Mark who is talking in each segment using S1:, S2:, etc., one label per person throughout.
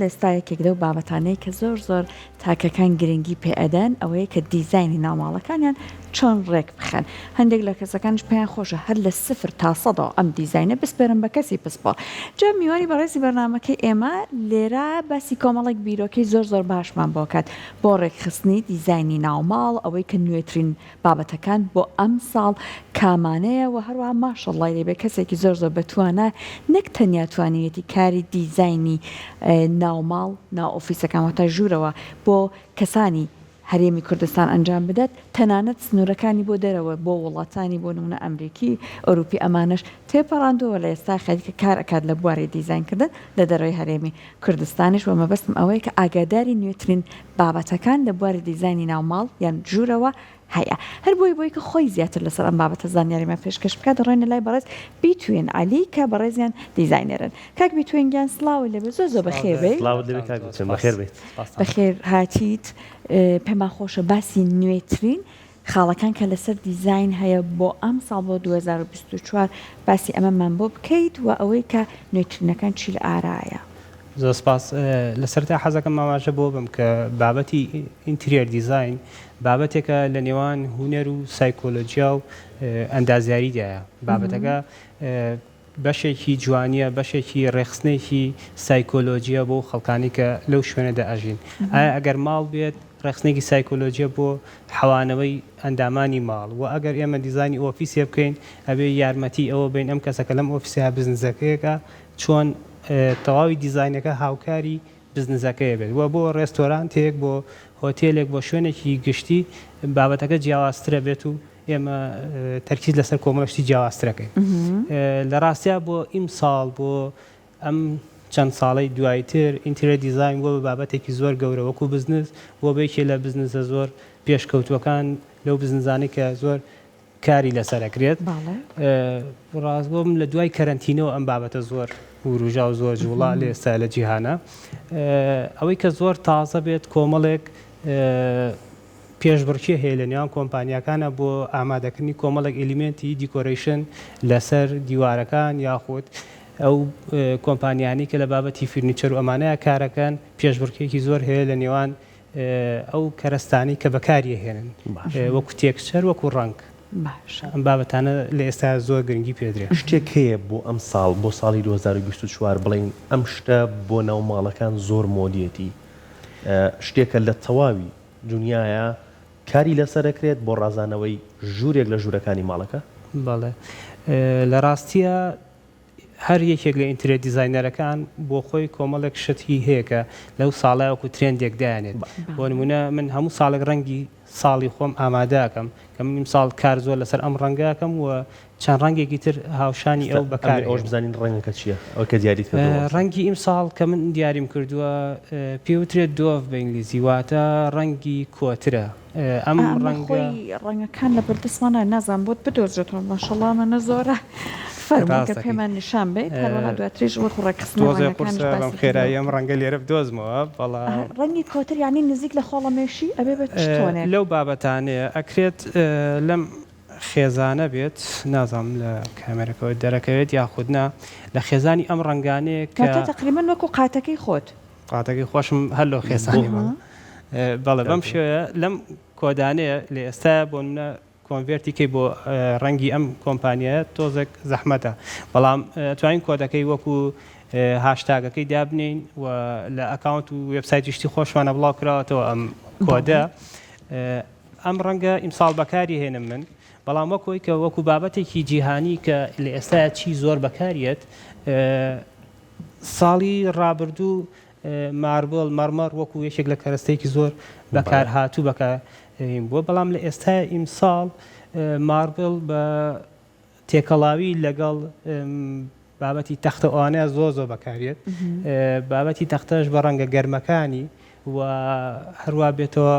S1: لەستایەکێک لەو بابەتانەی کە زۆر تاکەکان گرنگی پێ ئەدەن ئەوەیە کە دیزایانی ناوماڵەکانیان چۆن ڕێک بخەن. هەندێک لە کەسەکانش پێیان خۆشە هەر لە 0 تا 100 ئەم دیزاینە بسپێرن بە کەسی پسپۆ. جا میوانی بەڕێزی بەرنامەکەی ئێمە لێرە باسی کۆمەڵێک بیرۆکەی زۆر باشمان بۆ کات بۆ ڕێکخستنی دیزایانی ناوماڵ ئەوەی کە نوێترین بابەتەکان بۆ ئەم ساڵ کامانەیە و هەروە ماشەڵڵای لێبێ کەسێکی زۆر بەتوانە نەک تەنیا توانێتی کاری دیزایانی ناوماڵ ناو ئۆفیسەکانەوە ژوورەوە بۆ کەسانی هەرێمی کوردستان ئەنجام بدات تەنانەت سنوورەکانی بۆ دەرەوە بۆ وڵاتانی بۆ نمونە ئەمریکی ئەوروپی ئەمانش تێپەڕاندەوە لە ئێستا خەریکە کار ئەکات لە بواری دیزاینکردن لە دەرەوەی هەرێمی کوردستانیش و مەبەستم ئەوەیە کە ئاگاداری نوێترین بابەتەکان لە بواری دیزایانی ناوماڵ یان ژوورەوە هەیە هەر بۆی کە خۆی زیاتر لەسەر ئەم بابەتە زانیاریمان پێشکەش بکات دەڕۆینە لای بەڕێز بیتوێن عەلی کە بەڕێزیان دیزاینەرن کاک بیتوێنگیان سڵاوی لەبێ زۆر بەخێر بێت بەخێر هاتیت پێمان خۆشە باسی نوێترین خاڵەکان کە لەسەر دیزاین هەیە بۆ ئەم ساڵ بۆ 2024 باسی ئەمەمان بۆ بکەیت و ئەوەی کە نوێترینەکان چی لە ئارایە.
S2: زۆر سپاس لەسەرتا حەزەکەم ماماژە بۆ بم کە بابەتی ئینتریەر دیزاین بابەتێکە لە نێوان هونەر و سایکۆلۆجیا و ئەندازیاریدایە بابەتەکە بەشێکی جوانیە بەشێکی ڕێخستنێکی سایکۆلۆجیە بۆ خەڵکانی کە لەو شوێنەدا ئەژین ئایا ئەگەر ماڵ بێت ڕێخستنێکی سایکۆلۆجیە بۆ حەوانەوەی ئەندامانی ماڵ و ئەگەر ئێمە دیزانی ئۆفیسێ بکەین ئەبێ یارمەتی ئەوە بین ئەم کەسەکە لەم ئۆفیسیا بزنسەکەیەکە چۆن تەواوی دیزاینەکە هاوکاری بزنسەکەی بێت وە بۆ ڕێستۆرانتێک بۆ هۆتێلێک بۆ شوێنێکی گشتی بابەتەکە جیاوازترە بێت و ئێمە تەرکیز لەسەر کۆمەڵشتی جیاوازترەکەی لە ڕاستیا بۆ ئیمساڵ بۆ ئەم چەند ساڵی دوایتر ئینتیرە دیزاین بۆ بابەتێکی زۆر گەورە وەکو بزنس بۆ بێکی لە بزنسە زۆر پێشکەوتوەکان لەو بزنزانەی کە زۆر کاری لەسەرەکرێت ڕاست بۆم لە دوای کەرەنتینەوە ئەم بابەتە زۆر وروژا و زۆر جوڵا لە ئێستا لە جیهانە ئەوەی کە زۆر تازە بێت کۆمەڵێک پێشبڕکێ هەیە لە نێوان کۆمپانیەکانە بۆ ئامادەکردنی کۆمەڵێک ئلیمنتی دیکۆریشن لەسەر دیوارەکان یاخود ئەو کۆمپانیانی کە لە بابەتی فرنیچەر و ئەمانەیە کارەکەن پێشبڕکێکی زۆر هەیە لە نێوان ئەو کەرەستانی کە بەکاری هێنن وەکو تێکچەر وەکو ڕنگ ئەم بابەتانە لە ئێستا زۆر گرنگی پێدرێت
S3: شتێک هەیە بۆ ئەم ساڵ بۆ ساڵی 2024 بڵین ئەم شتە بۆ ناو ماڵەکان زۆر مۆدیەتی شتێکە لە تەواوی دنیاە کاری لەسەرەکرێت بۆ ڕازانەوەی ژوورێک لە ژوورەکانی ماڵەکە
S2: بەڵێ لە ڕاستیە هەر یەکێک لە ئینترێ دیزاینەرەکان بۆ خۆی کۆمەڵێک شتی هەیە کە لەو ساڵایەکو ترێندێک دایانێت بۆ نمونە من هەموو ساڵێک ڕەنگی ساڵی خۆم ئامادەکەم کە من ساڵ کار زۆر لەسەر ئەم ڕەنگەکەم و چەند ڕەنگێکی تر هاوشانی ئەو بەکار
S3: ئەوش بزانین ڕەنگەکە چییە ئەو کە دیاریت
S2: ڕەنگی ئیم ساڵ کە من دیاریم کردووە پێوترێت دۆڤ بە ئینگلیزی واتە ڕەنگی کۆترە ئەم
S1: ڕەنگەکان لە بەردەستمانە نازان بۆت بدۆزێتەوە ماشەڵڵا منە زۆرە فەرمانکە پێمان نیشان بێت هەروەها دواتریش وەکو ڕێکخستنەوەم
S2: خێرایی ئەم ڕەنگە لێرە بدۆزمەوە بەڵام
S1: ڕەنگی کۆتر یانی نزیک لە خۆڵەمێشی ئەبێ بە چۆنێ
S2: لەو بابەتانەیە ئەکرێت لەم خێزانە بێت نازانم لە کامێرەکەەوە دەرەکەوێت یاخودنا لە خێزانی ئەم ڕنگانەیە کە
S1: تقریبا وەکو قاتەکەی خۆت
S2: قاتەکەی خۆشم هەر لەو خێزانی بەڵێ بەم شێوەیە لەم کۆدانەیە لە ئێستا بۆ منە کۆنڤێرتیکەی بۆ ڕەنگی ئەم کۆمپانیایە تۆزێک زەحمەتە بەڵام توانین کۆدەکەی وەکو هاشتاگەکەی دابنین و لە ئەکاونت و وێبسایتیشتی خۆشمانە بڵاو کراوەتەوە ئەم کۆدە ئەم ڕەنگە ئیمساڵ بەکاری هێنم من بەڵام وەکۆی کە وەکو بابەتێکی جیهانی کە لە ئێستا چی زۆر بەکاریێت ساڵی ڕابردوو ماربڵ مەرمەڕ وەکو یەکێک لە کەرەستەیەکی زۆر بەکار هاتوو بەکار بۆ بەڵام لە ئێستا ئیمساڵ ماربڵ بە تێکەڵاوی لەگەڵ بابەتی تەختە ئەوانەیە زۆر بەکارێت بابەتی تەختەش بە ڕەنگە گەرمەکانی و هەروە بێتەوە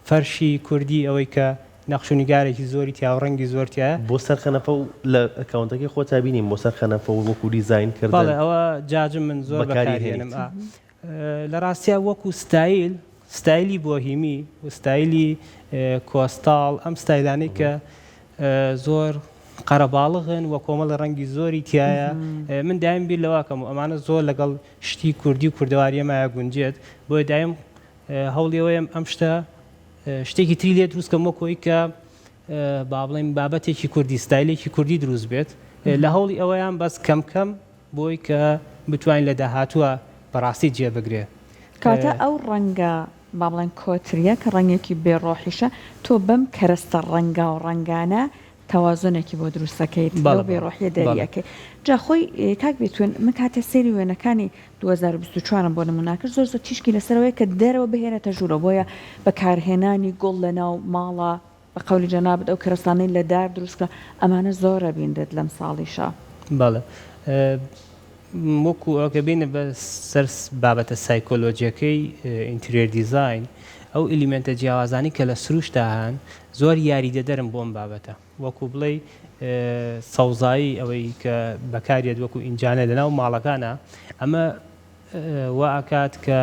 S2: فەرشی کوردی ئەوەی کە نەخشونیگارێکی زۆری تیا و ڕەنگی زۆرتیە
S3: بۆ سەرخەنەفە و لە ئەکاونتەکەی خۆتا بینیم بۆ سەرخەنەفە و وەکو دیزاین کردن
S2: بەڵێ ئەوە جاجم من زۆر بەکارهێنم لە ڕاستیا وەکو ستایلی بۆهیمی و ستایلی کۆستاڵ ئەم ستایلانەی کە زۆر قەرەباڵغن و کۆمەڵە ڕەنگی زۆری تایە من دایم بیر لەواکەم و ئەمانە زۆر لەگەڵ شتی کوردی و کوردەواریەمایە گونجێت بۆیە دایم هەوڵیەوەیم ئەم شتە شتێکی تری لێ دروستکەم وەکۆی کە با بڵێم بابەتێکی کوردی ستایلێکی کوردی دروست بێت لە هەوڵی ئەوەیان بەس کەم بۆی کە بتوانین لە داهاتووە بەڕاستی جێبگرێ
S1: کاتە ئەو ڕەنگە با بڵێن کۆتریە کە ڕەنگێکی بێڕۆحیشە تۆ بەم کەرەستە ڕەنگا و ڕەنگانە تەوازۆنێکی بۆ دروستەکەیت بێڕۆحیە دەریەکەی جا خۆی کاک بێتون من کاتە سێری وێنەکانی 2024 بۆ نموناکرد زۆر تیشکی لەسەرەوەی کە دەرەوە بهێنێتە ژوورە بۆیە بەکارهێنانی گوڵ لە ناو ماڵە بە قەولی جەنابەت ئەو کەرەستانەی لە دار دروستکە ئەمانە زۆرە بیندێت لەم ساڵیشە
S2: بەڵێ وەکو ئەوکە بینە بە سەر بابەتە سایکۆلۆجیەکەی ئینتریێر دیزاین ئەو ئلیمنتە جیاوازانی کە لە سروشدا هەن زۆر یاریدەدەرم بۆم بابەتە وەکو بڵێ سەوزایی ئەوەی کە بەکارێت وەکو ئینجانە لەناو ماڵەکانە ئەمە وا ئاکات کە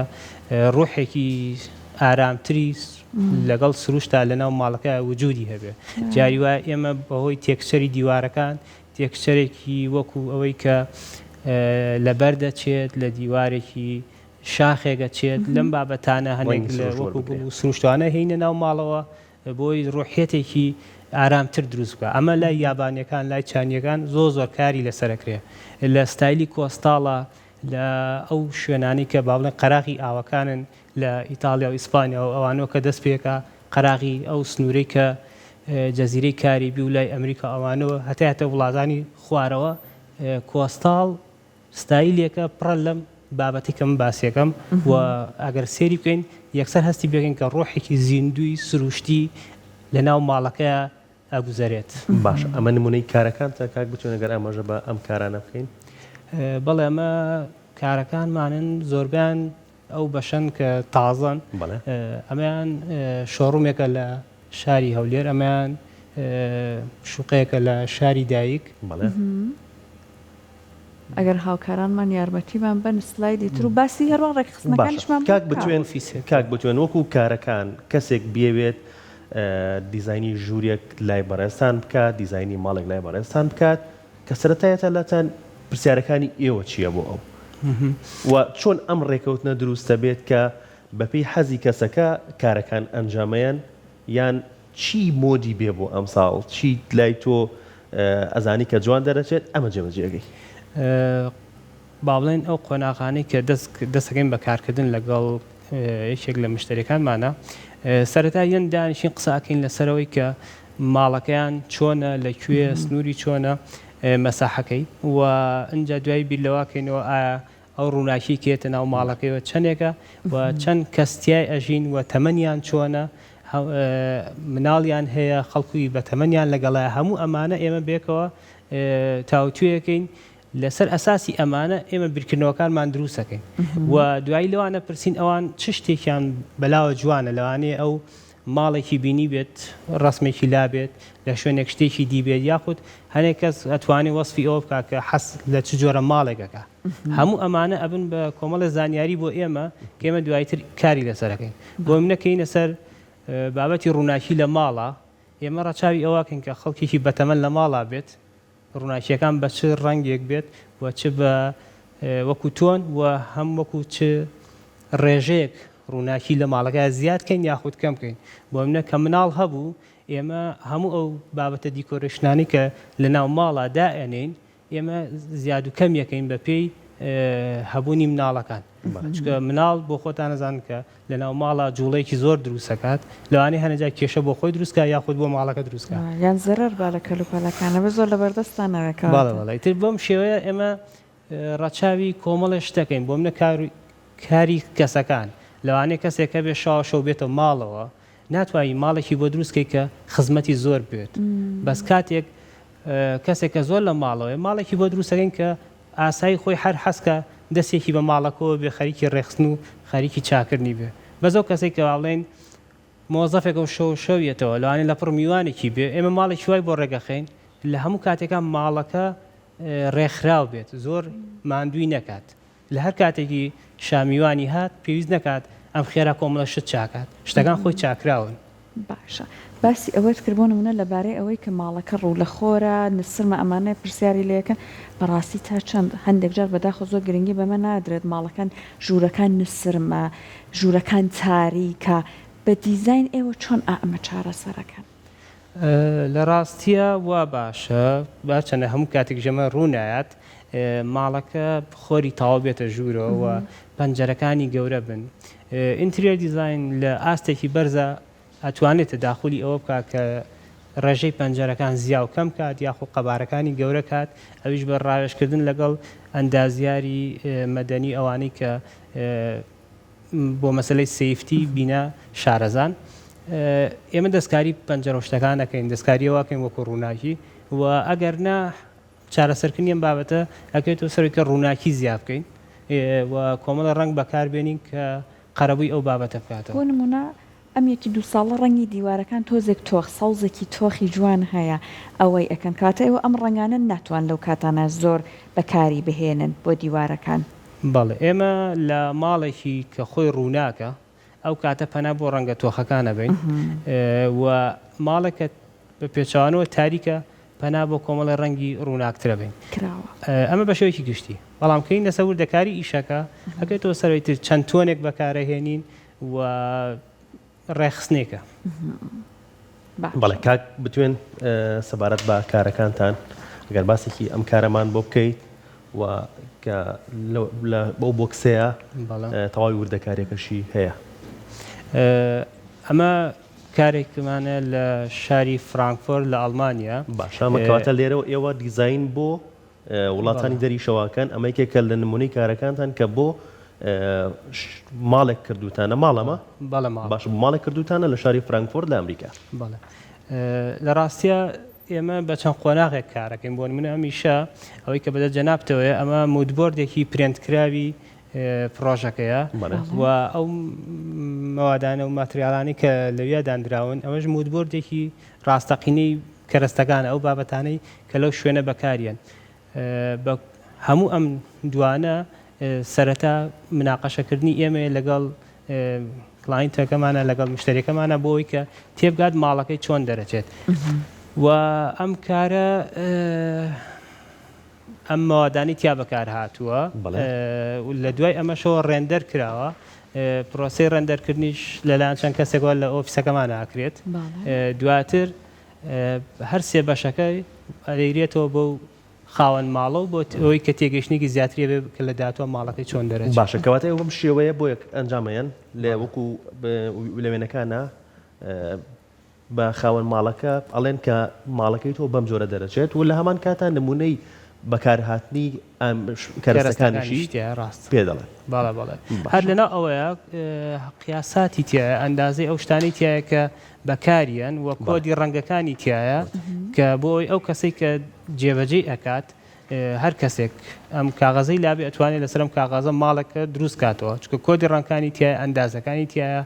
S2: ڕۆحێکی ئارامتری لەگەڵ سروشتا لەناو ماڵەکە وجودی هەبێ جاری وایە ئێمە بەهۆی تێکچەری دیوارەکان تێکچەرێکی وەکو ئەوەی کە لەبەر دەچێت لە دیوارێکی شاخێگە چێت لەم بابەتانە هەنێک لە وەکو گوڵ و سروشتوانە هینە ناو ماڵەوە بۆی ڕۆحێتێکی ئارامتر دروست بکە ئەمە لای یابانیەکان لای چانیەکان زۆر کاری لەسەرەکرێ لە ستایلی کۆستاڵە لە ئەو شوێنانی کە با بڵێن قەراغی ئاوەکانن لە ئیتالیا و ئیسپانیا و ئەوانەوە کە دەست پێکە قەراغی ئەو سنوورەی کە جەزیرەی کاریبی و لای ئەمریکا ئەوانەوە هەتایەتە وڵاتانی خوارەوە کۆستاڵ ستایلێکە پڕە لەم بابەتی کەم باسیەکەم و ئەگەر سێری بکەین یەکسەر هەستی بێکەین کە ڕۆحێکی زیندوی سروشتی لە ناو ماڵەکەیە ئەگوزارێت
S3: باش ئەمە نمونەی کارەکان تا کاک بتوانێت ئەگەر ئاماژە بە ئەم کارانە بکەین
S2: بەڵێ ئەمە کارەکانمانن زۆربیان ئەو بەشەن کە تازەن ئەمەیان شۆڕومێکە لە شاری هەولێر ئەمەیان شوقەیەکە لە شاری دایک
S1: ئەگەر هاوکارانمان یارمەتیمان بەن سلایدی تر و باسی هەروە ڕێکخستنەکانیشمان
S3: کاک بتوێن وەکو کارەکان کەسێک بێوێت دیزایانی ژوورێک لای بەڕێستان بکات دیزایانی ماڵێک لای بەڕێستان بکات کە سەرەتایەتە لەتەن پرسیارەکانی ئێوە چییە بۆ ئەو و چۆن ئەم ڕێکەوتنە دروستە بێت کە بەپێی حەزی کەسەکە کارەکان ئەنجامەیەن یان چی مۆدی بێ بۆ ئەم ساڵ چی لای تۆ ئەزانی کە جوان دەرەچێت ئەمە جێبەجێگەی
S2: با بڵێن ئەو قۆناغانەی کە دەستەکەین بەکارکردن لەگەڵ یەکێک لە مشتریەکانمانە سەرەتا یەن دانیشین قساکەین لەسەرەوەی کە ماڵەکەیان چۆنە لەکوێ سنووری چۆنە مەساحەکەی و ئەجا دوای بیرلەواکەینەوە ئایا ئەو ڕووناکی کێتە ناو ماڵەکەیەوە چەندێکە و چەند کەستیای ئەژین و تەمەنیان چۆنە مناڵیان هەیە خەڵکوی بە تەمەنیان لەگەڵایە هەموو ئەمانە ئێمە بێکەوە تاوتویەکەین لەسەر ئەساسی ئەمانە ئێمە بیرکردنەوەکانمان دروستەکەین و دوایی لەوانە پرسین ئەوان چ شتێکیان بەلاوە جوانە لەوانەیە ئەو ماڵێکی بینی بێت ڕسمێکی لا بێت لە شوێنێک شتێکی دی بێت یاخود هەنێک کەس ئەتوانێت وەسفی ئەوە بکات کە حەس لە چ جۆرە ماڵێکەکە هەموو ئەمانە ئەبن بە کۆمەڵە زانیاری بۆ ئێمە کە ئێمە دوایتر کاری لەسەرەکەین بۆ من نەکەینە سەر بابەتی ڕووناکی لە ماڵە ئێمە ڕەچاوی ئەوەکەین کە خەڵکێکی بەتەمەن لە ماڵا بێت ڕووناکیەکان بە چ ڕەنگێک بێت و چ بە وەکو تۆن و هەم وەکو چ ڕێژەیەک ڕووناکی لە ماڵەکە زیادکەین یاخود کەم بکەین بۆ منە کە مناڵ هەبوو ئێمە هەموو ئەو بابەتە دیکۆرشنانی کە لە ناو ماڵا دائێنین ئێمە زیاد و کەم یەکەین بە پێی هەبوونی مناڵەکان چکە مناڵ بۆ خۆتان نەزان کە لە ناو ماڵا جوڵەیەکی زۆر دروستەکات لەوانەیە هەنەجا کێشە بۆ خۆی دروستکە یاخود بۆ ماڵەکە دروستکە
S1: یان زەرەر با لە کەلوپەلەکانە بە زۆر لە بەردەستانەوەکە
S2: بەڵێ بۆم شێوەیە ئێمە ڕەچاوی کۆمەڵی شتەکەین بۆ منە کاری کەسەکان لەوانەیە کەسێکە بێ شەو بێتەوە ماڵەوە ناتوانانی ماڵێکی بۆ دروستکەی کە خزمەتی زۆر بێت بەس کاتێک کەسێکە زۆر لە ماڵەوەی ماڵێکی بۆ دروستەکەین کە ئاسایی خۆی هەر حەسکە دەستێکی بە ماڵەکەەوە بێ خەریکی ڕێخستن و خەریکی چاکردنی بێ بەزەو کەسێک کە واڵێن مۆزەفێکە و شەویێتەوە لەوانێت لە پڕ میوانێکی بێ ئێمە ماڵێکی وای بۆ ڕێگەخین لە هەموو کاتێکان ماڵەکە ڕێکخراو بێت زۆر ماندووی نەکات لە هەر کاتێکی شامیوانی هات پێویست نەکات ئەم خێرا کۆمەڵە شت چاکات شتەکان خۆی چاکراون
S1: باشە باسی ئەوەت کردبوونمونە لەبارەی ئەوەی کە ماڵەکە ڕوو لە خۆرە نسرمە ئەمانەیە پرسیاری لەکەن بەڕاستی تا چەند هەندێک جار بەداخۆ زۆر گرنگی بەمە نادرێت ماڵەکان ژوورەکان نسرمە ژوورەکان تاریکە بە دیزین ئێوە چۆن ئەمە چارەسەرەکەن
S2: لە ڕاستیە وا باشە باچەنە هەموو کاتێک ژەمە ڕوونایەت ماڵەکە خۆری تاوا بێتە ژوورەوە پەنجەرەکانی گەورە بن ئینتریۆر دیزین لە ئاستێکی بەرزە ئەتوانێتە داخلی ئەوە بکات کە ڕێژەی پەنجەرەکان زیاو کەم کات یاخۆ قەبارەکانی گەورە کات ئەویش بە ڕاوێژکردن لەگەڵ ئەندازیاری مەدەنی ئەوانەی کە بۆ مەسلەی سیفتی بینە شارەزان ئێمە دەستکاری پەنجەرە شتەکان دەکەین دەستکاریەوەکەین وەکو ڕووناکی و ئەگەر نا چارەسەرکردنیان بابەتە ئەکەوێتەوە سەرەوەی ڕووناکی زیاد بکەین و کۆمەڵە ڕنگ بەکاربێنین کە قەرەبووی ئەو بابەتە بکاتەوە
S1: بۆ نمونە ئەم یەکی دو ساڵە ڕەنگی دیوارەکان تۆزێک تۆخ سەوزێکی تۆخی جوان هەیە ئەوەی ئەکەن کاتە ئێوە ئەم ڕنگانە ناتوان لەو کاتانە زۆر بەکاری بهێنن بۆ دیوارەکان
S2: بەڵێ ئێمە لە ماڵێکی کە خۆی ڕووناکە ئەو کاتە پەنا بۆ ڕەنگە تۆخەکانە بین و ماڵێکە بە پێچوانەوە تاریکە پەنا بۆ کۆمەڵی ڕەنگی ڕووناکترە بین ئەمە بە شێوەیەکی گشتی بەڵام کەین لە سەور دەکاری ئیشەکە ئەکەێتەوە سەرەوەیتر چەند تۆنێک بەکارەهێنین و ڕێخستنێکە
S3: بەڵێ کاک بتوێن سەبارەت بە کارەکانتان ئەگەر باسێکی ئەم کارەمان بۆ بکەیت و کە بەو بۆکسەیە تەواوی وردەکارێکەشی هەیە
S2: ئەمە کارێکمانە لە شاری فرانکفۆرت لە ئەڵمانیا
S3: باشەمەکەواتە لێرەوە ئێوە دیزین بۆ وڵاتانی دەریشەواکەن ئەمەیکێکە لە نمونەی کارەکانتان کە بۆ ماڵێک کردوتانە ماڵەمە باش ماڵێک کردوتانە لە شاری فرانکفۆرت لە ئەمریکا
S2: لە ڕاستیە ئێمە بە چەند قۆناغێک کارەکەین بۆ منە ئەمیشە ئەوەی کە بەدە جەنابتەوەی ئەمە مودبۆردێکی پرێنتکراوی پرۆژەکەیە و ئەو مەوادانە و ماتریالانی کە لەویا دانراون ئەوەش مودبۆردێکی ڕاستەقینەی کەرەستەکانە ئەو بابەتانەی کە لەو شوێنە بەکاریان بە هەموو ئەم دوانە سەرەتا مناقەشەکردنی ئێمە لەگەڵ کلاینتەکەمانە لەگەڵ مشتریەکەمانە بۆی کە تێبگات ماڵەکەی چۆن دەرەچێت و ئەم کارە ئەم مەوادانی تیا بەکار هاتووە لە دوای ئەمەشەوە ڕێندەر کراوە پرۆسی ڕێندەرکردنیش لەلایەن چەند کەسێکەوە لە ئۆفیسەکەمان ئاکرێت دواتر هەر سێ بەشەکەی ئەدەیرێتەوە بۆ خاوەن ماڵە و بۆ ئەوەی کە تێگەشتێکی زیاتریە بێ کە لە دااتوە ماڵەکەی چۆن دەرێت
S3: باشە کەواتە ئەو بەم شێوەیە بۆ یەک ئەنجامەیەن لە وەکو لەوێنەکانە بە خاوەن ماڵەکە ئەڵێن کە ماڵەکەی تۆ بەم جۆرە دەرەچێت و لە هەمان کاتان نمونەی بەکارهاتنی کەرەستەکانیشی
S2: ڕاست
S3: پێ دەڵێن
S2: باڵێ هەر لەنا ئەوەیە قیاساتی تایە ئەندازەی ئەو شتانی تایە کە بەکاریان و کۆدی ڕەنگەکانی تایە کە بۆی ئەو کەسێک کە جێبەجێ ئەکات هەر کەسێک ئەم کاغەزەی لابێ ئەتوانێت لەسەر ئەم کاغەزە ماڵەکە دروست کاتەوە چکە کۆدی ڕەنگەکانی تایە ئەندازەکانی تایە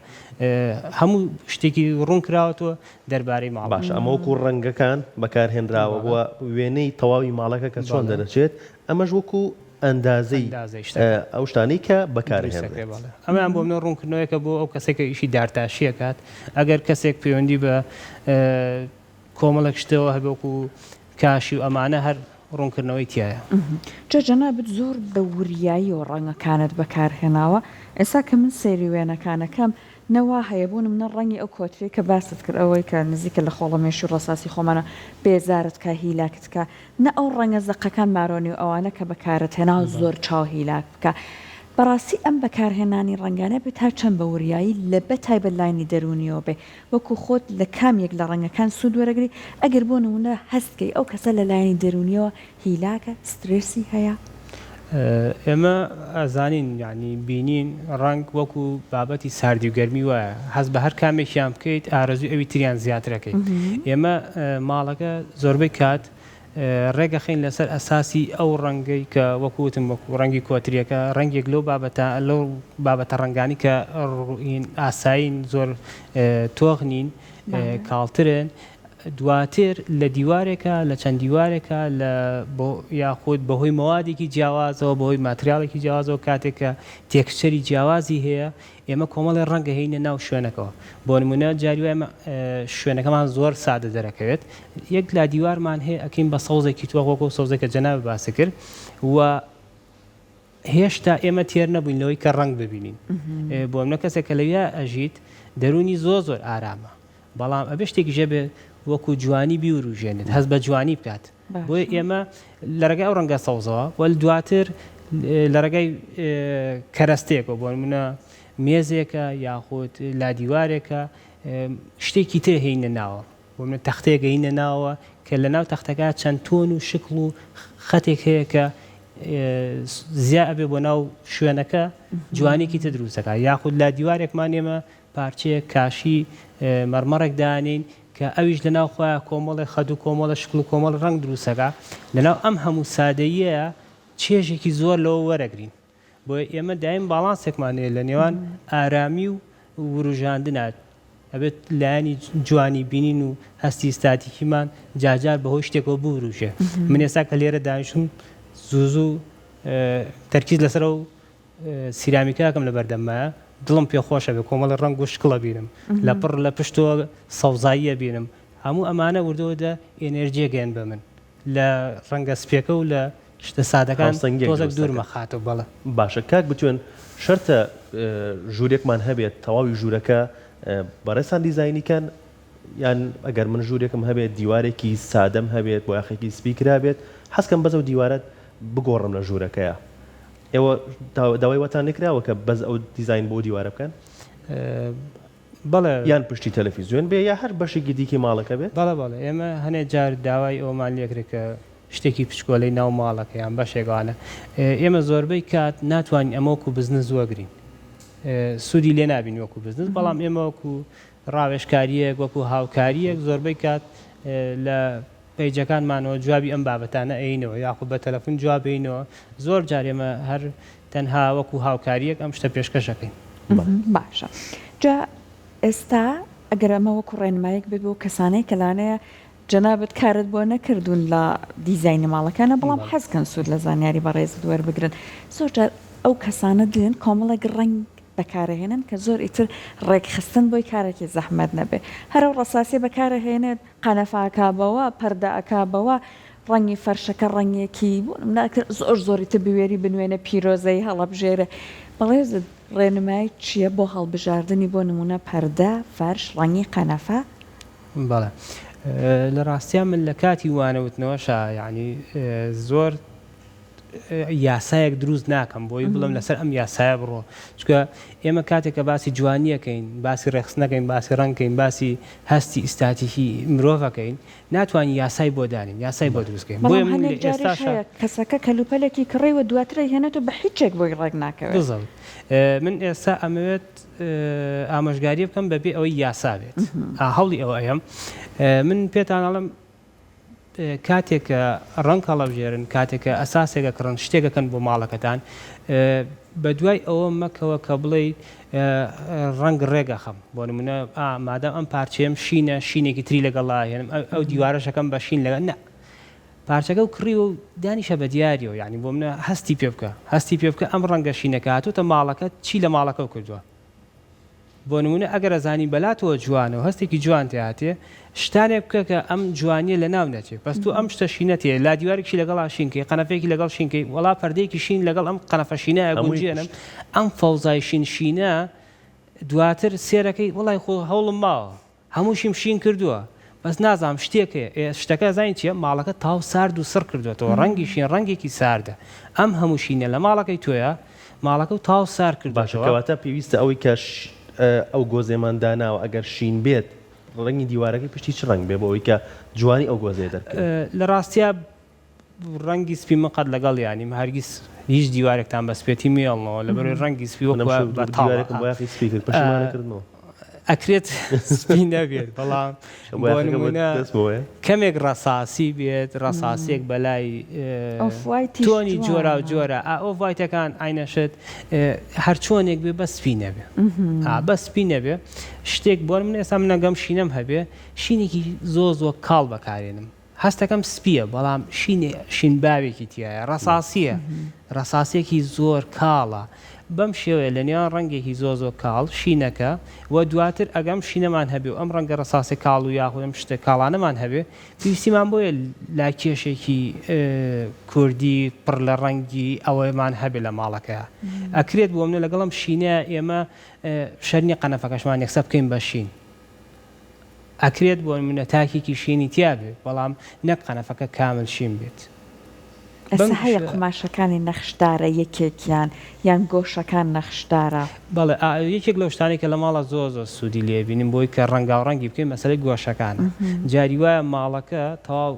S2: هەموو شتێکی ڕوون کراوەتەوە دەربارەی ماڵ
S3: باش ئەمە وەکو ڕەنگەکان بەکارهێنراوە بووە وێنەی تەواوی ماڵەکە کە چۆن دەرەچێت ئەمەش وەکو ئەندازەی ئەو شتانی کە بەکارهێنرێت
S2: ئەمەیان بۆ منە ڕوونکردنەوەیەکە بۆ ئەو کەسێکە ئیشی دارتاشیەکات ئەگەر کەسێک پەیوەندی بە کۆمەڵێک شتەوە هەبووکو کاشی و ئەمانە هەر ڕوونکردنەوەی تایە
S1: جەنابەت زۆر بە وریایی و ڕەنگەکانت بەکارهێناوە ئێستا کە من سەیری وێنەکانەکەم نەوا هەیە بوون منە ڕەنگی ئەو کۆتری کە باست کرد ئەوەی کە نزیکە لە خۆڵەمێشی ڕۆساسی خۆمانە بێزارت کە هیلاکت کە نە ئەو ڕەنگە زەقەکان مارۆنی و ئەوانە کە بەکارت هێنا زۆر چاو هیلاک بکە بەڕاستی ئەم بەکارهێنانی ڕەنگانە بێت تا چەند بە وریایی لە بە تایبەت لاینی دەرونیەوە بێ وەکو خۆت لە کامێک لە ڕەنگەکان سوود وەرەگری ئەگەر بۆ نمونە هەستکەی ئەو کەسە لە لایانی دەرونیەوە هیلاکە سترێسی هەیە
S2: ئێمە ئەزانین یعنی بینین ڕنگ وەکو بابەتی ساردی و گەرمی وایە هەست بە هەر کامێکیان بکەیت ئارەزوی ئەوی تریان زیاترەکەیت ئێمە ماڵەکە زۆربەی کات ڕێگەخین لەسەر ئەساسی ئەو ڕەنگەی کە وەکوتم وەکو ڕەنگی کۆتریەکە ڕەنگێک لەو بابەتە ڕەنگانی کە ئاساین زۆر تۆغ نین کاڵترن دواتر لە دیوارێکە لە چەند دیوارێکە یاخود بەهۆی مەوادێکی جیاوازەوە بەهۆی ماتریالێکی جیاوازەوە کاتێکە تێکچەری جیاوازی هەیە ئێمە کۆمەڵی ڕەنگە هەینە ناو شوێنەکەەوە بۆ نمونە جاریوای شوێنەکەمان زۆر سادە دەرەکەوێت یەک لا دیوارمان هەیە ئەکەین بە سەوزێکی تووەکۆ سەوزێکە جەناب باسی کرد و هێشتا ئێمە تێر نەبووین لەوەی کە ڕنگ ببینین بۆ ئەمە کەسێک کە لەویا ئەژیت دەرونی زۆر ئارامە بەڵام ئەبێ شتێکی ژەبێ وەکو جوانی بیوروژێنێت هەست بە جوانی بکات بۆی ئێمە لە ڕێگای ئەو ڕەنگە سەوزەوە وەل دواتر لە ڕێگای کەرەستێکەوە بۆ نمونە مێزێکە یاخود لا دیوارێکە شتێکی تر هەینە ناوە بۆ منە تەختەیەکە هینە ناوە کە لە ناو تەختەکە چەند تۆن و شکڵ و خەتێک هەیە کە زیا ئەبێ بۆ ناو شوێنەکە جوانێکی تر دروستەکە یاخود لا دیوارێکمان ئێمە پارچەیە کاشی مەرمەڕێک دانین کە ئەویش لە ناو خۆیان کۆمەڵی خەد و کۆمەڵە شکل و کۆمەڵ ڕنگ دروستەکە لەناو ئەم هەموو سادەیە چێژێکی زۆر لەوە وەرەگرین بۆ ئێمە دایم باڵانسێکمانەیە لە نێوان ئارامی و وروژاندنات ئەبێت لایانی جوانی بینین و هەستی ئستاتیکیمان جاجار بەهۆی شتێکەوە بوروژێ من ئێستا کە لێرە دانیشتم زوو تەرکیز لەسەر و سیرامیکاکەم لە بەردەمایە دڵم پێخۆشە بێ کۆمەڵی ڕنگ و شکڵە بینم لە پڕ لە پشتەوە سەوزاییە بینم هەموو ئەمانە وردەوەدا ئێنەرجیە گەیان بە من لە ڕەنگە سپێکە و لە شتە سادەکان تۆزێک دوورمە خاتەوە بەڵە
S3: باشە کاک بتوێن شەرتە ژوورێکمان هەبێت تەواوی ژوورەکە بەڕێسان دیزاینیکان یان ئەگەر من ژوورێکم هەبێت دیوارێکی سادەم هەبێت بۆ یاخێکی سپیکرا بێت حەزکەم بەزە و دیوارەت بگۆڕم لە ژوورەکەیە ئێوە داوای وەتان نکراوە کە بەز ئەو دیزاین بۆ دیوارە بکەن
S2: بەڵێ
S3: یان پشتی تەلەڤیزیۆن بێ یا هەر بەشێکی دیکەی ماڵەکە بێت
S2: بەڵێ ئێمە هەنێک جار داوای ئەومان لێکرێت کە شتێکی پشکۆلەی ناو ماڵەکە یان بەشێکانە ئێمە زۆربەی کات ناتوانین ئەمە وەکو بزنس وەگرین سوودی لێ نابین وەکو بزنس بەڵام ئێمە وەکو ڕاوێژکاریەک وەکو هاوکاریەک زۆربەی کات لە پەیجەکانمانەوە جوابی ئەم بابەتانە ئەینەوە یاخود بە تەلەفۆن جوابینەوە زۆر جار ئێمە هەر تەنها وەکو هاوکاریەک ئەم شتە پێشکەشەکەین
S1: باشە جا ئێستا ئەگەر ئەمە وەکو ڕێنمایەک بێت بۆ کەسانەی کەلانەیە جەنابەت کارت بۆ نەکردوون لە دیزاینی ماڵەکانە بەڵام حەزکەن سوود لە زانیاری بەڕێز دووەربگرن زۆر جار ئەو کەسانە دێن کۆمەڵێک ڕنگ بەکارەهێنن کە زۆر ئیتر ڕێکخستن بۆی کارێکی زەحمەت نەبێ هەرو ڕساسی بەکارەهێنێت قەنەفاکابەوە پەردەئەکابەوە ڕەنگی فەرشەکە ڕەنگێکی زۆری تر بوێری بنوێنە پیرۆزەی هەڵەبژێرە بەڵێز ڕێنمای چییە بۆ هەڵبژاردننی بۆ نمونە پەردە فەرش ڕەنگی قەنەفە
S2: بەڵێ لە ڕاستیان من لە کاتی وانەوتنەوەشە یعنی زۆر یاسایەک دروست ناکەم بۆی بڵم لەسەر ئەم یاسایە بڕۆ چکە ئێمە کاتێککە باسی جوانیەکەین باسی ڕێخستنەکەین باسی ڕەنگکەین باسی هەستی ئیستاتیکی مرۆڤەکەین ناتوانین یاسای بۆ دانین یاسای بۆ دروستکەین بۆیە من
S1: کەسەکە کەلوپەلێکی کڕیوە دواترە هێنێت و بە هیچێک بۆی ڕێک ناکەوێت
S2: من ئێستا ئەمەوێت ئامۆژگاری بکەم بەبێ ئەوەی یاسا بێت هەوڵی ئەوە ئەم من پێتانەڵم کاتێکە ڕنگ هەڵەبژێرن کاتێکە ئەساسێکە کڕن شتێکەکەن بۆ ماڵەکەتان بە دوای ئەوە مەکەوە کە بڵێیت ڕنگ ڕێگە خەم بۆ نمونە مادام ئەم پارچەیەم شینە شینێکی تری لەگەڵا هێنم ئەو دیوارەشەکەم بە شین لەگەن نە پارچەکە و کڕی و دانیشە بە دیاریەوە یعنی بۆ منە هەستی پێ بکە ئەم ڕەنگە شینەکە هاتوتە ماڵەکە چی لە ماڵەکە کردووە بۆ نمونە ئەگەر ئەزانی بەلاتەوە جوانەوە هەستێکی جوان تێهاتێ شتانێک بکە کە ئەم جوانیە لە ناو نەچێت بەس تو ئەم شتە شینەتێ لا دیوارێکی لەگەڵا شینکەی قەنەفێکی لەگەڵ شینکەی وڵا پەردەیەکی شین لەگەڵ ئەم قەنەفە شینایە گونجێنم ئەم فەوزای شینە دواتر سێرەکەی وڵای خۆ هەوڵم ماوە هەمووشیم شین کردووە بەس نازانم شتێکە شتەکە زانی چیە ماڵەکە تاو سارد و سڕ کردوێتەوە ڕەنگی شین ڕەنگێکی ساردە ئەم هەموو شینە لە ماڵەکەی تۆیە ماڵەکە و تاو سار کردباشەوە
S3: کەواتە پێویستە ئەوەی کە ئەو گۆزێمان داناوە ئەگەر شین بێت ڕەنگی دیوارەکەی پشتی چ ڕنگ بێ بۆەوەی کە جوانی ئەو گۆزێ دەرکرد
S2: لە ڕاستیا ڕەنگی سپی مەقەت لەگەڵ ینیم هەرگیز هیچ دیوارێکتان بە سپێتی مێڵنەوە لەبەرەوەی ڕەنگی سپی
S3: دیوارێکم بۆ یاخی سپی کرد پشتیمانەکردنەوە
S2: ئەکرێت سپی نەبێت بەڵام بۆ نمونە
S3: دەستمەوە
S2: کەمێک ڕەساسی بێت ڕەساسێک بەلای تۆنی جۆرا و جۆرە ئەو ڤایتەکان ئاینەشت هەر چۆنێک بێ بە سپی نەبێ بە سپی نەبێ شتێک بۆ من ئێستا منەگەم شینەم هەبێ شینێکی زۆر کاڵ بەکارێنم هەستەکەم سپیە بەڵام شین باوێکی تایە ڕەساسیە ڕەساسێکی زۆر کاڵە بەم شێوەیە لە نێوان ڕەنگێکی زۆر کاڵ شینەکە و دواتر ئەگەم شینەمان هەبێ و ئەم ڕەنگە ڕەساسی کاڵ و یاخودم شتە کاڵانەمان هەبێ پێویستیمان بۆیە لا کێشێکی کوردی پڕ لە ڕەنگی ئەوەیمان هەبێ لە ماڵەکەیە ئەکرێت بۆ منە لەگەڵم شینە ئێمە شەرنی قەنەفەکەشمان یەکسە بکەین بە شین ئەکرێت بۆ منە تاکێکی شینی تیا بێ بەڵام نەک قەنەفەکە کامل شین بێت
S1: ئەسا هەیە قماشەکانی نەخشدارە یەکێکیان یان گۆشەکان نەخشدارە
S2: بەڵێ یەکێک لەو شتانی کە لە ماڵە زۆر سوودی لێبینیم بۆی کە ڕەنگاوڕەنگی بکەین مەسەلەی گۆشەکانە جاری وایە ماڵەکە تەواو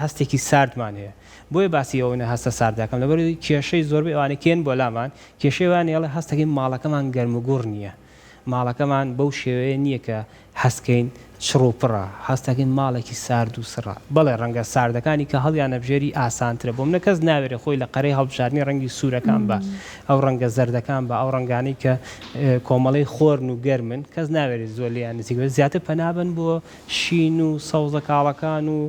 S2: هەستێکی ساردمان هەیە بۆیە باسی ئەوە هەستە ساردەکەم لەبەر کێشەی زۆربەی ئەوانە کێن بۆ لامان کێشەی وانە ئێڵە هەستەکەی ماڵەکەمان گەرموگوڕ نییە ماڵەکەمان بەو شێوەیە نییە کە هەستکەین چڕوپڕە هەستەکەین ماڵێکی سارد و سڕە بەڵێ ڕەنگە ساردەکانی کە هەڵیان نەبژێری ئاسانترە بۆ منە کەس ناوێرە خۆی لە قەرەی هەڵبژاردننی ڕەنگی سوورەکان بە ئەو ڕەنگە زەردەکان بە ئەو ڕەنگانی کە کۆمەڵی خۆرن و گەرمن کەس ناوێت زۆر لیان نزیک زیاتر پەنابن بۆ شین و سەوزە کاڵەکان و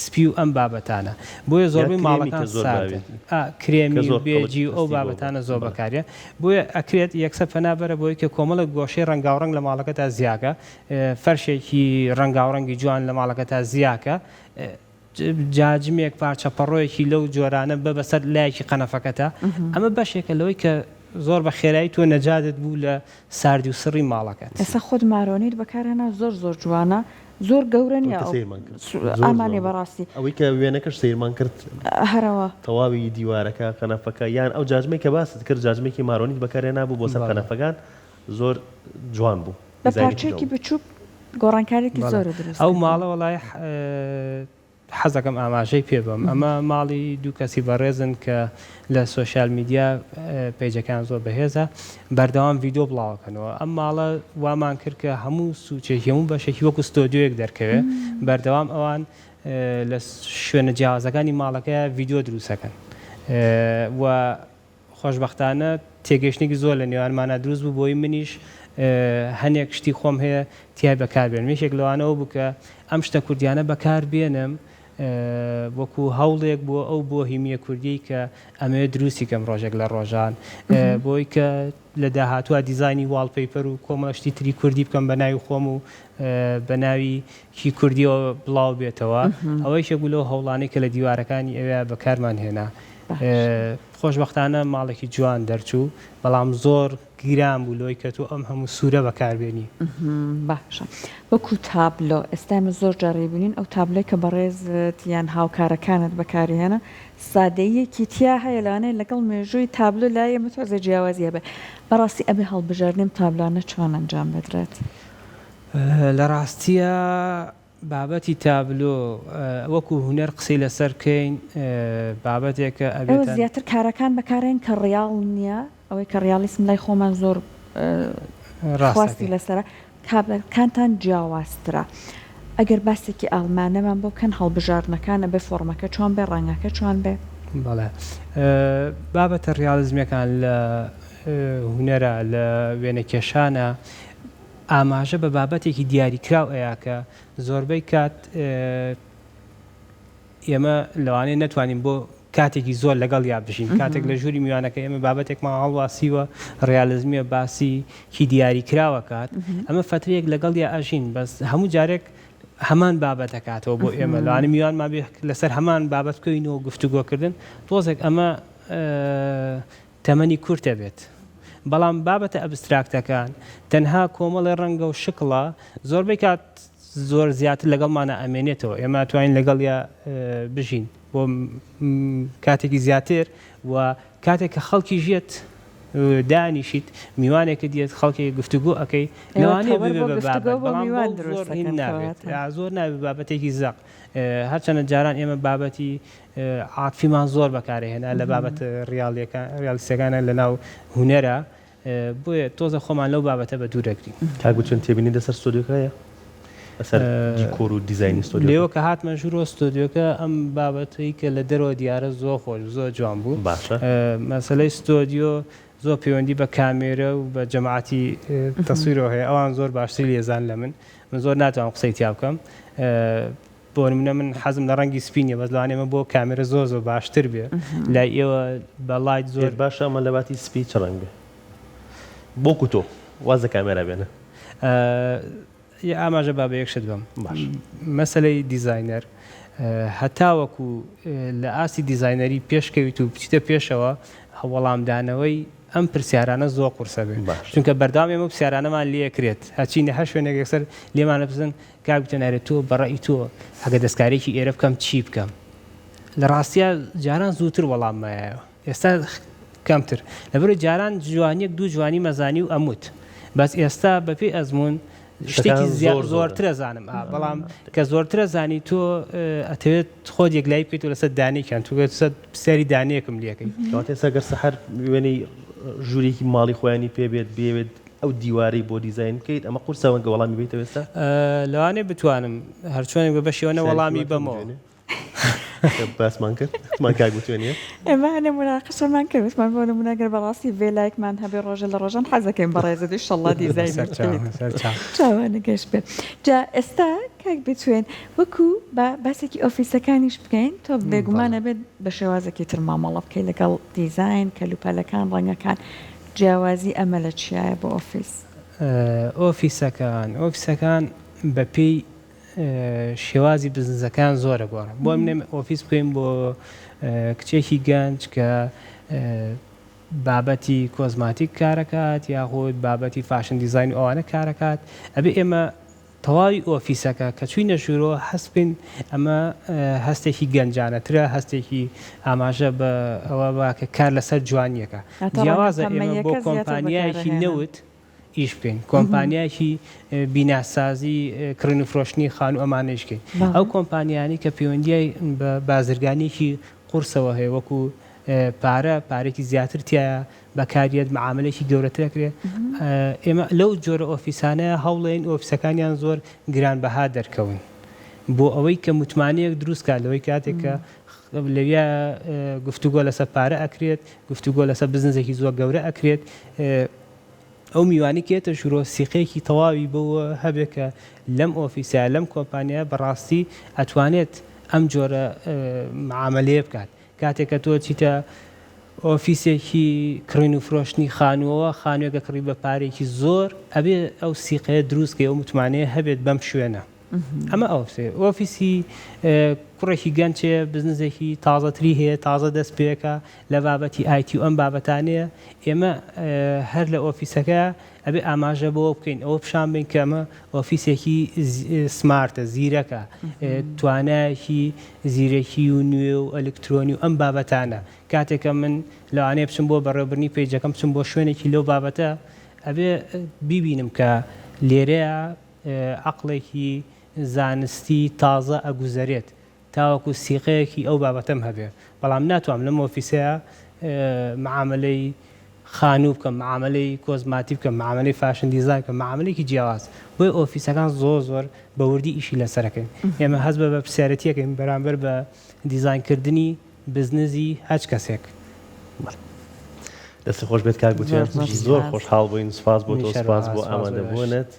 S2: سپی و ئەم بابەتانە بۆیە زۆربەی ماڵەکان کرێمی بێجی و ئەو بابەتانە زۆر بەکارێ بۆیە ئەکرێت یەکسەر پەنابەرە بۆی کە کۆمەڵە گۆشەی ڕەنگاوڕەنگ لە ماڵەکەتا زیاکە فەرشێکی ڕەنگاوڕەنگی جوان لە ماڵەکەتا زیاکە جاجمێک پارچەپەڕۆیەکی لەو جۆرانە بە بەسەر لایەکی قەنەفەکەتە ئەمە بەشێکە لەوەی کە زۆر بە خێرایی تۆ نەجاتت بوو لە ساردی و سڕی ماڵەکەت
S1: ئێستا خۆت مارۆنیت بەکارهێنا زۆر جوانە زۆر گەورە نیە ئامانێ بەڕاستی
S3: ئەوەی کە وێنەکەش سیرمان کرد
S1: هەرەوە
S3: تەواوی دیوارەکە قەنەفەکە یان ئەو جاجمەی کە باست کرد جاجمێکی مارۆنیت بەکارهێنا بوو بۆ سەر قەنەفەکان زۆر جوان بوو
S1: بە پارچەیەکی بچووک گۆڕانکارێکی زۆرە دروست
S2: ئەو ماڵە وەڵای حەزەکەم ئاماژەی پێ بم ئەمە ماڵی دوو کەسی بەڕێزن کە لە سۆشیال میدیا پێیجەکان زۆر بەهێزە بەردەوام ڤیدۆ بڵاوکەنەوە ئەم ماڵە وامان کرد کە هەموو سوچێکی هەموو بەشێکی وەکو ستۆدیۆیەک دەرکەوێت بەردەوام ئەوان لە شوێنە جیاوازەکانی ماڵەکە ڤیدۆ دروستەکەن و خۆشبەختانە تێگەشتێکی زۆر لە نێوانمانە دروست بوو بۆی منیش هەنێک شتی خۆم هەیە تیای بەکاربێن میشێک لەوانەوە بوو کە ئەم شتە کوردیانە بەکار بێنم وەکو هەوڵێک بۆ ئەو بۆ هیمیە کوردی کە ئەمەوێت دروستی کەم ڕۆژێک لە ڕۆژان بۆی کە لە داهاتووە دیزانی واڵپەیپەر و کۆمەڵشتی تری کوردی بکەم بە ناوی خۆم و بە ناوی کی کوردیەوە بڵاو بێتەوە ئەوەی شێک بوو لەو هەوڵانەی کە لە دیوارەکانی ئەوێ بەکارمان هێنا خۆشبەختانە ماڵێکی جوان دەرچوو بەڵام زۆر گیران بوو لۆی کە تۆ ئەم هەموو سوورە بەکاربێنی
S1: باشە وەکو تابلۆ ئێستامە زۆر جارێ بینین ئەو تابلۆی کە بەڕێزت یان هاوکارەکانت بەکارهێنە سادەیەکی تیا هەیە لەوانەیە لەگەڵ مێژووی تابلۆ لایە متوازە جیاوازیە بێ بەڕاستی ئەبێ هەڵبژاردنیم تابلانە چۆن ئەنجام بدرێت
S2: لە ڕاستیە بابەتی تابلۆ وەکو هونەر قسەی لەسەرکەین بابەتێکە
S1: ئەوە زیاتر کارەکان بەکارێن کە ڕیاڵ نییە ئەوەی کە ڕیالیسم لای خۆمان زۆر ڕاستی لەسرە کابلەکانتان جیاوازترە ئەگەر باسێکی ئاڵمانەمان بۆ کەن هەڵبژاردنەکانە بێ فۆرمەکە چۆن بێ ڕەنگەکە چۆن بێ
S2: بەڵێ بابەتە ڕیالیزمەکان لە هونەرە لە وێنەکێشانە ئاماژە بە بابەتێکی دیاریکراو ئەیە کە زۆربەی کات ئێمە لەوانەیە نەتوانین بۆ کاتێکی زۆر لەگەڵ یا بژین کاتێک لە ژووری میوانەکە ئێمە بابەتێکمان هەڵواسیوە ڕیالیزمیە باسی کی دیاریکراوە کات ئەمە فترەیەک لەگەڵ یا ئەژین بەس هەموو جارێک هەمان بابەتەکاتەوە بۆ ئێمە لەوانە میوانمان بێ لەسەر هەمان بابەت بکەینەوە گفتوگۆکردن تۆزێک ئەمە تەمەنی کورتە بێت بەڵام بابەتە ئەبستراکتەکان تەنها کۆمەڵی ڕەنگە و شکڵە زۆربەی کات زۆر زیاتر لەگەڵمانە ئەمێنێتەوە ئێمە توانین لەگەڵ یا بژین بۆ کاتێکی زیاتر و کاتێک کە خەڵکی ژێت دانیشیت میوانێکە دیێت خەڵکی گفتوگۆ ئەەکەی لەوانەیە زۆر ناوێت بابەتێکی زەق هەرچەنە جاران ئێمە بابەتی عاتفیمان زۆر بەکارهێنا لە بابەت ڕیالیستەکانە لە ناو هونەرە بۆیە تۆزە خۆمان لەو بابەتە بە دوورەگرین.
S3: کاگوچێن تێبینی لەسەر ستۆدیۆکەیە لەسەر دیکۆر و دیزایانی ستۆدیۆ
S2: لێوە کە هاتمە ژوورۆ ستۆدیۆکە ئەم بابەتی کە لە دەرەوە دیارە زۆر خۆش زۆر جوان بوو.
S3: باشە
S2: مەسەلەی ستۆدیۆ زۆر پەیوەندی بە کامێرە و بە جەماعەتی تەسویرەوە هەیە ئەوان زۆر باشتری لێزان لە من زۆر ناتوانم قسەی تیا بکەم. بۆ نمونە من حەزم لە ڕەنگی سپینیە بەس لەوانێمە بۆ کامێرە زۆر باشتر بێ لای ئێوە بە لایت زۆر
S3: باشە ئەمە لە باتی سپی چ ڕەنگ بێ بۆکو تۆ وازە کامێرا بێنە
S2: ئاماژە با بە یەکشت بم
S3: باش
S2: مەسەلەی دیزاینەر هەتاوەکو لە ئاسی دیزاینەری پێشکەویت و بچیتە پێشەوە وەڵامدانەوەی ئەم پرسیارانە زۆر قورسە بێ چونکە بەردام ئێمە پرسیارانەمان لێکرێت هەچینە هەر شوێنێک یەکسەر لێمانە بزن کاگوتەنارێت تۆ بەڕێی تۆ ئەگە دەستکارێکی ئێرە بکەم چی بکەم لە ڕاستیە جاران زووتر وەڵاممایەوە ئێستا کەمتر لەبەر جاران جوانیەک دوو جوانی مەزانی و ئەموت بەس ئێستا بەپێی ئەزمون شتێکی زۆرترە زانم بەڵام کە زۆرترە زانی تۆ ئەتەوێت خۆت یەکلای بکەیت و لەسەر دانێکیان توگەت پرسیاری دانەیەکم لەکەی
S3: کەواتە سەگەر سەحەر وێنەی ژوورێکی ماڵی خۆیانی پێبێت بێوێت ئەو دیوارەی بۆ دیزاین بکەیت ئەمە قورسەوەنگە وەڵامی بیتەوە ئێستا
S2: لەوانێ بتوانم هەرچۆنێک بە بەشێوەنە وەڵامی بەمەوە
S3: باسمان کرد مان کاگوتوێنە
S1: ئێمە هەنێ مناقەشەمان کردمان بۆ نمونەگەر بەڕاستی ڤێلایکمان هەبێ ڕۆژە لە ڕۆژان حەزەکەین بەڕێزت ئینشەڵڵا دیزاینەر چاوانە گەشت بێت جا ئێستا کاک بتوێن وەکو باسێکی ئۆفیسەکانیش بکەین تۆ بێگومانە بێت بە شێوازێکی تر مامەڵە بکەین لەگەڵ دیزاین کەلوپەلەکان ڕەنگەکان جیاوازی ئەمە لە چیایە بۆ ئۆفیس
S2: ئۆفیسەکان بەپێی شێوازی بزنسەکان زۆرە گۆڕە بۆ منێ ئۆفیس بکەین بۆ کچێکی گەنج کە بابەتی کۆزماتیک کارەکات یاخود بابەتی فاشن دیزاین و ئەوانە کارەکات ئەبێ ئێمە تەواوی ئۆفیسەکە کە چوینە ژوورۆ هەست بین ئەمە هەستێکی گەنجانەترە هەستێکی ئاماژە بە ئەوە باکە کار لەسەر جوانیەکە جیاوازە ئێمە بۆ کۆمپانیایەکی نەوت ئیش بکەین کۆمپانیایەکی بیناسازی کڕین و فرۆشتنی خان و ئەمانەشکەین ئەو کۆمپانیانی کە پەیوەندیای بە بازرگانیەکی قورسەوە هەیە وەکو پارێکی زیاتر تایە بەکاریت معاملێکی گەورەترەکرێ ئێمە لەو جۆرە ئۆفیسانەیە هەوڵێن ئۆفیسەکانیان زۆر گرانبەها دەرکەون بۆ ئەوەی کە متمانەیەک دروستکات لەوەی کاتێک کە لەویا گفتوگۆ لەسەر پارە ئەکرێت گفتوگۆ لەسەر بزنسێکی زۆر گەورە ئەکرێت ئەو میوانی کێتە ژوورۆ سیقەیەکی تەواوی بەوە هەبێت کە لەم ئۆفیسیا لەم کۆمپانیا بەڕاستی ئەتوانێت ئەم جۆرە معاملەیە بکات کاتێککە تۆ چیتە ئۆفیسێکی کڕین و فرۆشتنی خانووەوە خانوێگە کڕی بە پارێکی زۆر ئەبێ ئەو سیقەیە دروستکە ئەو متمانەیە هەبێت بەم شوێنە ئەمە ئۆفیسی کوڕێکی گەنجێ بزنسێکی تازەتری هەیە تازە دەست پێەکە لە بابەتی ئایتی و ئەم بابەتانەیە ئێمە هەر لە ئۆفیسەکە ئەبێ ئاماژە بۆ بکەین ئەوە پیشان بین کە ئەمە ئۆفیسێکی سمارتە زیرەکە توانایەکی زیرەکی و نوێ و ئەلکترۆنی و ئەم بابەتانە کاتێکە من لەوانەیە بچم بۆ بەڕێوەبرنی پێیجەکەم بچم بۆ شوێنێکی لەو بابەتە ئەبێ بیبینم کە لێرەیە عەقڵێکی زانستی تازە ئەگوزارێت تاوەکو سیقەیەکی ئەو بابەتەم هەبێ بەڵام ناتوانم لەم ئۆفیسەیە معاملەی خانوو بکەم معاملەی کۆزماتی بکەم معاملەی فاشن دیزاین بکەم معاملەیەکی جیاواز بۆی ئۆفیسەکان زۆر بە وردی ئیشی لەسەرەکەین ئێمە هەست بە پرسیارەتیەکەین بەرامبەر بە دیزاینکردنی بزنسی هەچ کەسێک
S3: دەستی خۆش بێت کاک گوتێن زۆر خۆشحاڵ بووین سپاس بۆ تۆ سپاس بۆ ئامادەبوونت